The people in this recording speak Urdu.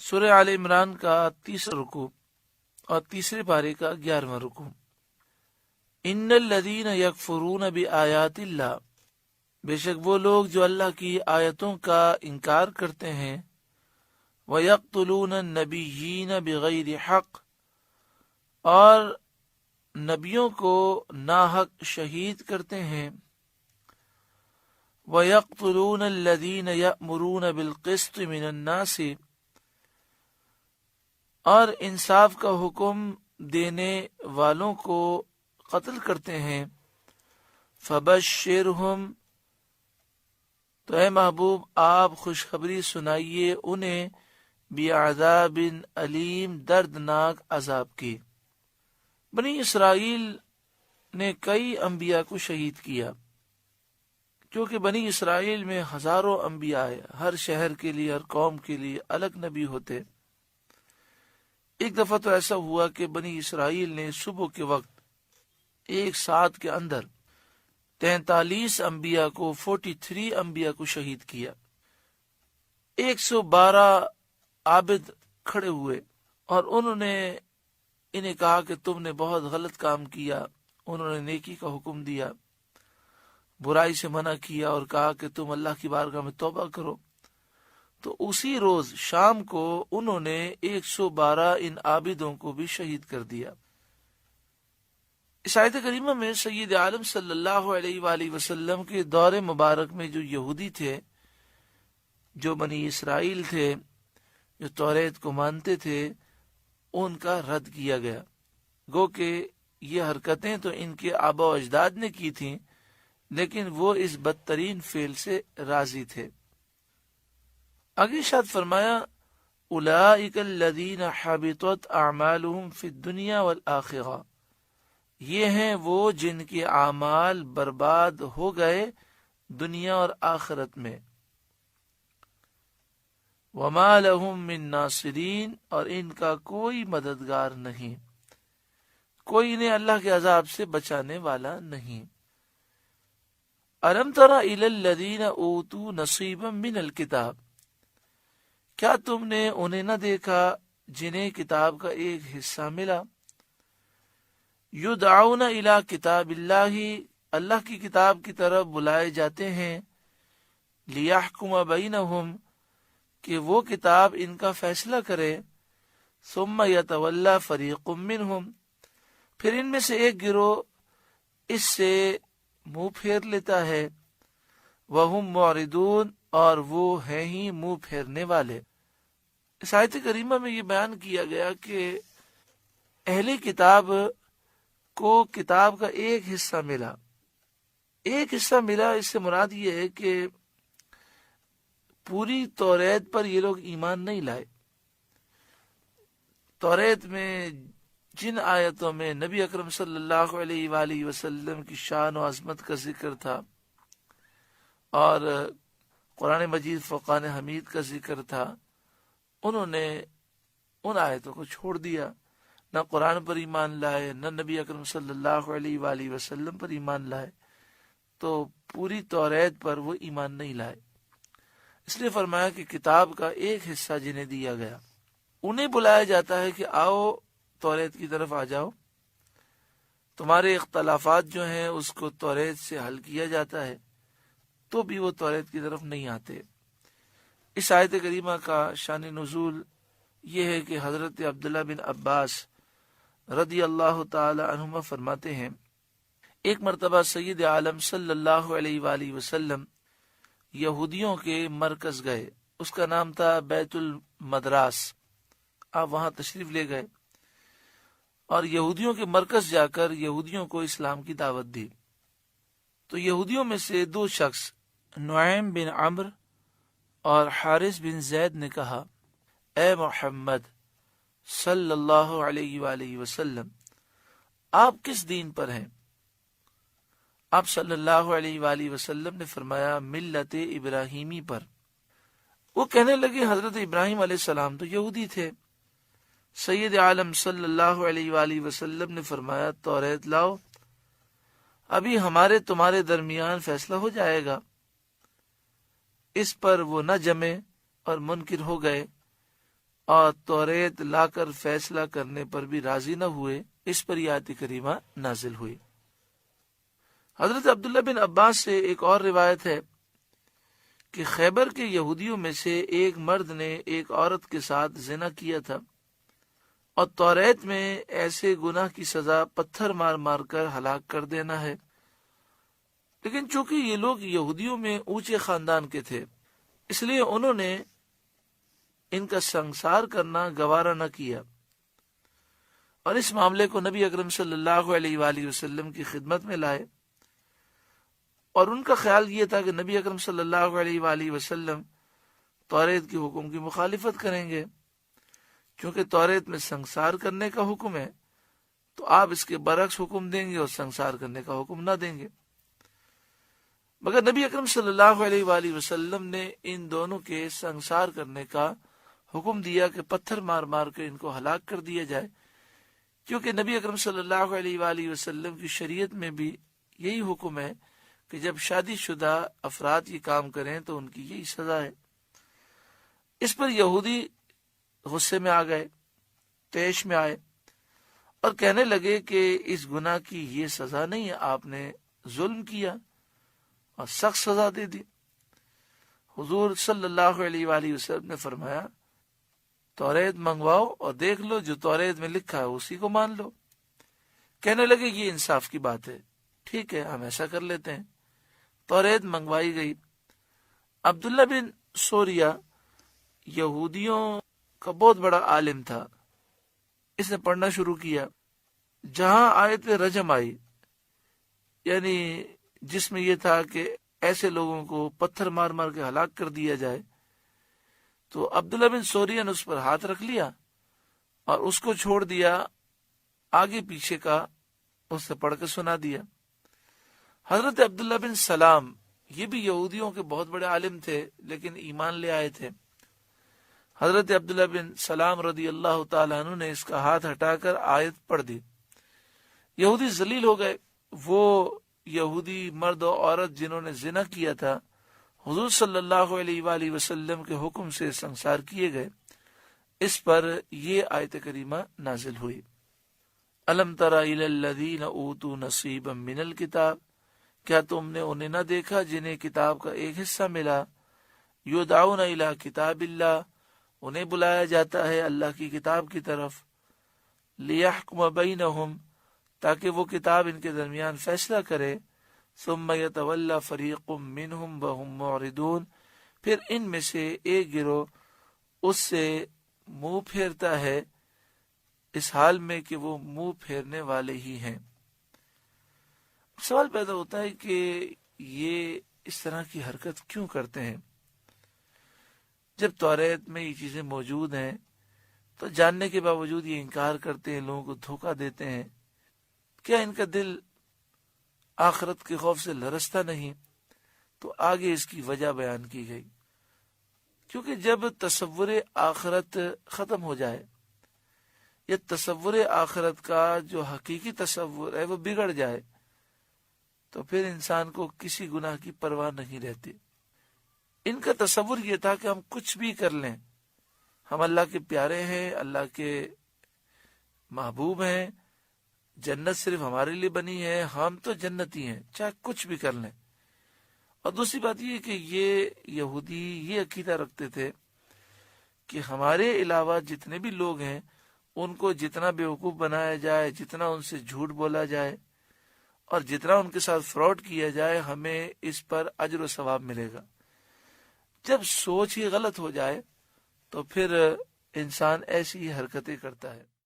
سورہ آل عمران کا 30 رکوع اور تیسرے پارے کا 11واں رکوع۔ ان الذین یکفرون بآیات اللہ، بے شک وہ لوگ جو اللہ کی آیتوں کا انکار کرتے ہیں، وَيَقْتُلُونَ النَّبِيِّينَ بِغَيْرِ حق، اور نبیوں کو ناحق شہید کرتے ہیں، وَيَقْتُلُونَ الَّذِينَ يَأْمُرُونَ بِالْقِسْطِ مِنَ النَّاسِ، اور انصاف کا حکم دینے والوں کو قتل کرتے ہیں، فَبَشِّرْهُمْ، تو اے محبوب آپ خوشخبری سنائیے انہیں بعذاب علیم، دردناک عذاب کی۔ بنی اسرائیل نے کئی انبیاء کو شہید کیا، کیونکہ بنی اسرائیل میں ہزاروں انبیاء آئے، ہر شہر کے لیے، ہر قوم کے لیے الگ نبی ہوتے۔ ایک دفعہ تو ایسا ہوا کہ بنی اسرائیل نے صبح کے وقت ایک ساتھ کے اندر 43 انبیاء کو 43 انبیاء کو شہید کیا۔ 112 عابد کھڑے ہوئے اور انہوں نے انہیں کہا کہ تم نے بہت غلط کام کیا۔ انہوں نے نیکی کا حکم دیا، برائی سے منع کیا اور کہا کہ تم اللہ کی بارگاہ میں توبہ کرو۔ تو اسی روز شام کو انہوں نے 112 ان عابدوں کو بھی شہید کر دیا۔ اس آیت کریمہ میں سید عالم صلی اللہ علیہ وآلہ وسلم کے دور مبارک میں جو یہودی تھے، جو بنی اسرائیل تھے، جو توریت کو مانتے تھے، ان کا رد کیا گیا۔ گو کہ یہ حرکتیں تو ان کے آبا و اجداد نے کی تھیں، لیکن وہ اس بدترین فعل سے راضی تھے۔ آگے ارشاد فرمایا اولئک الذین حبطت اعمالهم فی الدنیا والآخرہ، یہ ہیں وہ جن کے اعمال برباد ہو گئے دنیا اور آخرت میں، وما لهم من ناصرین، اور ان کا کوئی مددگار نہیں، کوئی انہیں اللہ کے عذاب سے بچانے والا نہیں۔ الم تر الی الذین اوتوا نصیبا من الکتاب، کیا تم نے انہیں نہ دیکھا جنہیں کتاب کا ایک حصہ ملا؟ یدعون الی کتاب اللہ، اللہ کی کتاب کی طرف بلائے جاتے ہیں، لیحکم بینہم، کہ وہ کتاب ان کا فیصلہ کرے، ثم یتولی فریق منہم، پھر ان میں سے ایک گروہ اس سے منہ پھیر لیتا ہے، وہم معرضون، اور وہ ہیں ہی منہ پھیرنے والے۔ اس آیت کریمہ میں یہ بیان کیا گیا کہ اہل کتاب کو کتاب کا ایک حصہ ملا۔ ایک حصہ ملا، اس سے مراد یہ ہے کہ پوری توریت پر یہ لوگ ایمان نہیں لائے۔ توریت میں جن آیتوں میں نبی اکرم صلی اللہ علیہ وآلہ وسلم کی شان و عظمت کا ذکر تھا، اور قرآن مجید فرقان حمید کا ذکر تھا، انہوں نے ان آیتوں کو چھوڑ دیا، نہ قرآن پر ایمان لائے، نہ نبی اکرم صلی اللہ علیہ وآلہ وسلم پر ایمان لائے، تو پوری توریت پر وہ ایمان نہیں لائے۔ اس لیے فرمایا کہ کتاب کا ایک حصہ جنہیں دیا گیا، انہیں بلایا جاتا ہے کہ آؤ توریت کی طرف آ جاؤ، تمہارے اختلافات جو ہیں اس کو توریت سے حل کیا جاتا ہے، تو بھی وہ توریت کی طرف نہیں آتے۔ اس آیت کریمہ کا شان نزول یہ ہے کہ حضرت عبداللہ بن عباس رضی اللہ تعالی عنہما فرماتے ہیں، ایک مرتبہ سید عالم صلی اللہ علیہ وآلہ وسلم یہودیوں کے مرکز گئے، اس کا نام تھا بیت المدراس۔ آپ وہاں تشریف لے گئے اور یہودیوں کے مرکز جا کر یہودیوں کو اسلام کی دعوت دی۔ تو یہودیوں میں سے دو شخص، نعیم بن عمرو اور حارث بن زید نے کہا، اے محمد صلی اللہ علیہ وآلہ وسلم، آپ کس دین پر ہیں؟ آپ صلی اللہ علیہ وآلہ وسلم نے فرمایا، ملت ابراہیمی پر۔ وہ کہنے لگے، حضرت ابراہیم علیہ السلام تو یہودی تھے۔ سید عالم صلی اللہ علیہ وآلہ وسلم نے فرمایا، توریت لاؤ، ابھی ہمارے تمہارے درمیان فیصلہ ہو جائے گا۔ اس پر وہ نہ جمے اور منکر ہو گئے اور توریت لا کر فیصلہ کرنے پر بھی راضی نہ ہوئے، اس پر یہ آیت کریمہ نازل ہوئی۔ حضرت عبداللہ بن عباس سے ایک اور روایت ہے کہ خیبر کے یہودیوں میں سے ایک مرد نے ایک عورت کے ساتھ زنا کیا تھا، اور توریت میں ایسے گناہ کی سزا پتھر مار مار کر ہلاک کر دینا ہے، لیکن چونکہ یہ لوگ یہودیوں میں اونچے خاندان کے تھے، اس لیے انہوں نے ان کا سنسار کرنا گوارا نہ کیا، اور اس معاملے کو نبی اکرم صلی اللہ علیہ وآلہ وسلم کی خدمت میں لائے، اور ان کا خیال یہ تھا کہ نبی اکرم صلی اللہ علیہ وآلہ وسلم توریت کے حکم کی مخالفت کریں گے، چونکہ توریت میں سنسار کرنے کا حکم ہے تو آپ اس کے برعکس حکم دیں گے اور سنسار کرنے کا حکم نہ دیں گے۔ مگر نبی اکرم صلی اللہ علیہ وآلہ وسلم نے ان دونوں کے سنسار کرنے کا حکم دیا کہ پتھر مار مار کے ان کو ہلاک کر دیا جائے، کیونکہ نبی اکرم صلی اللہ علیہ وآلہ وسلم کی شریعت میں بھی یہی حکم ہے کہ جب شادی شدہ افراد یہ کام کریں تو ان کی یہی سزا ہے۔ اس پر یہودی غصے میں آ گئے، طیش میں آئے، اور کہنے لگے کہ اس گناہ کی یہ سزا نہیں ہے، آپ نے ظلم کیا اور سخت سزا دے دی۔ حضور صلی اللہ علیہ وآلہ وسلم نے فرمایا توریت منگواؤ اور دیکھ لو، جو توریت میں لکھا ہے اسی کو مان لو۔ کہنے لگے یہ انصاف کی بات ہے، ٹھیک ہے ہم ایسا کر لیتے ہیں۔ توریت منگوائی گئی۔ عبداللہ بن سوریہ یہودیوں کا بہت بڑا عالم تھا، اس نے پڑھنا شروع کیا۔ جہاں آیت رجم آئی، یعنی جس میں یہ تھا کہ ایسے لوگوں کو پتھر مار مار کے ہلاک کر دیا جائے، تو عبداللہ بن سوریہ نے اس پر ہاتھ رکھ لیا اور اس کو چھوڑ دیا، آگے پیچھے کا اس نے پڑھ کے سنا دیا۔ حضرت عبداللہ بن سلام یہ بھی یہودیوں کے بہت بڑے عالم تھے، لیکن ایمان لے آئے تھے۔ حضرت عبداللہ بن سلام رضی اللہ تعالیٰ عنہ نے اس کا ہاتھ ہٹا کر آیت پڑھ دی۔ یہودی ذلیل ہو گئے۔ وہ یہودی مرد و عورت جنہوں نے زنا کیا تھا حضور صلی اللہ علیہ وآلہ وسلم کے حکم سے سنسار کیے گئے۔ اس پر یہ آیت کریمہ نازل ہوئی۔ الم تر الی الذین اوتوا نصیبا من الکتاب، کیا تم نے انہیں نہ دیکھا جنہیں کتاب کا ایک حصہ ملا، یدعون الی کتاب اللہ، انہیں بلایا جاتا ہے اللہ کی کتاب کی طرف، لیحکم بینہم، تاکہ وہ کتاب ان کے درمیان فیصلہ کرے، ثم یتولی فریق منہم وہم معرضون، پھر ان میں سے ایک گروہ اس سے منہ پھیرتا ہے اس حال میں کہ وہ منہ پھیرنے والے ہی ہیں۔ سوال پیدا ہوتا ہے کہ یہ اس طرح کی حرکت کیوں کرتے ہیں؟ جب توریت میں یہ چیزیں موجود ہیں تو جاننے کے باوجود یہ انکار کرتے ہیں، لوگوں کو دھوکہ دیتے ہیں۔ کیا ان کا دل آخرت کے خوف سے لرزتا نہیں؟ تو آگے اس کی وجہ بیان کی گئی، کیونکہ جب تصور آخرت ختم ہو جائے یا تصور آخرت کا جو حقیقی تصور ہے وہ بگڑ جائے تو پھر انسان کو کسی گناہ کی پرواہ نہیں رہتی۔ ان کا تصور یہ تھا کہ ہم کچھ بھی کر لیں، ہم اللہ کے پیارے ہیں، اللہ کے محبوب ہیں، جنت صرف ہمارے لیے بنی ہے، ہم تو جنتی ہیں، چاہے کچھ بھی کر لیں۔ اور دوسری بات یہ کہ یہ یہودی یہ عقیدہ رکھتے تھے کہ ہمارے علاوہ جتنے بھی لوگ ہیں ان کو جتنا بیوقوف بنایا جائے، جتنا ان سے جھوٹ بولا جائے اور جتنا ان کے ساتھ فراڈ کیا جائے، ہمیں اس پر اجر و ثواب ملے گا۔ جب سوچ ہی غلط ہو جائے تو پھر انسان ایسی ہی حرکتیں کرتا ہے۔